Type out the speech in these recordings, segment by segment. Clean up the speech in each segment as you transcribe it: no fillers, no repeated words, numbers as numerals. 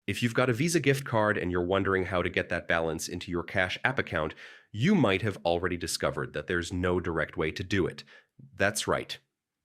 If you've got a Visa gift card and you're wondering how to get that balance into your Cash App account, you might have already discovered that there's no direct way to do it. That's right.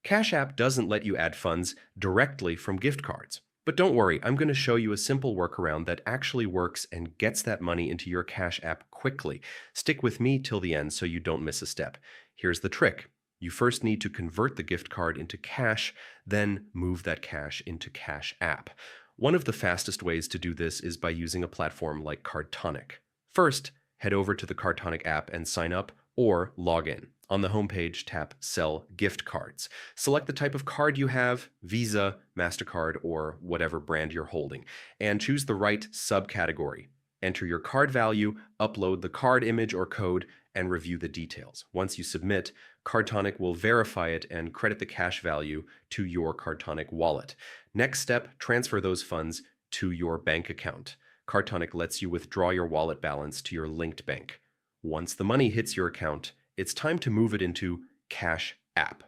Cash App doesn't let you add funds directly from gift cards. But don't worry, I'm going to show you a simple workaround that actually works and gets that money into your Cash App quickly. Stick with me till the end so you don't miss a step. Here's the trick. You first need to convert the gift card into cash, then move that cash into Cash App. One of the fastest ways to do this is by using a platform like Cardtonic. First, head over to the Cardtonic app and sign up or log in. On the homepage, tap Sell Gift Cards. Select the type of card you have, Visa, MasterCard, or whatever brand you're holding, and choose the right subcategory. Enter your card value, upload the card image or code, and review the details. Once you submit, Cardtonic will verify it and credit the cash value to your Cardtonic wallet. Next step, transfer those funds to your bank account. Cardtonic lets you withdraw your wallet balance to your linked bank. Once the money hits your account, it's time to move it into Cash App.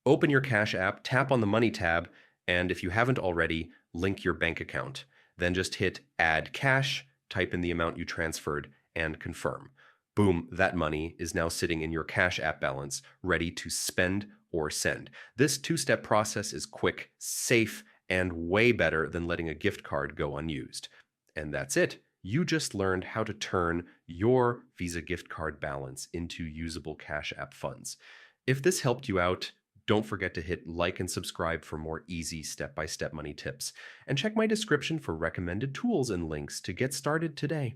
Open your Cash App, tap on the Money tab, and if you haven't already, link your bank account. Then just hit Add Cash, type in the amount you transferred, and confirm. Boom, that money is now sitting in your Cash App balance, ready to spend or send. This two-step process is quick, safe, and way better than letting a gift card go unused. And that's it. You just learned how to turn your Visa gift card balance into usable Cash App funds. If this helped you out, don't forget to hit like and subscribe for more easy step-by-step money tips. And check my description for recommended tools and links to get started today.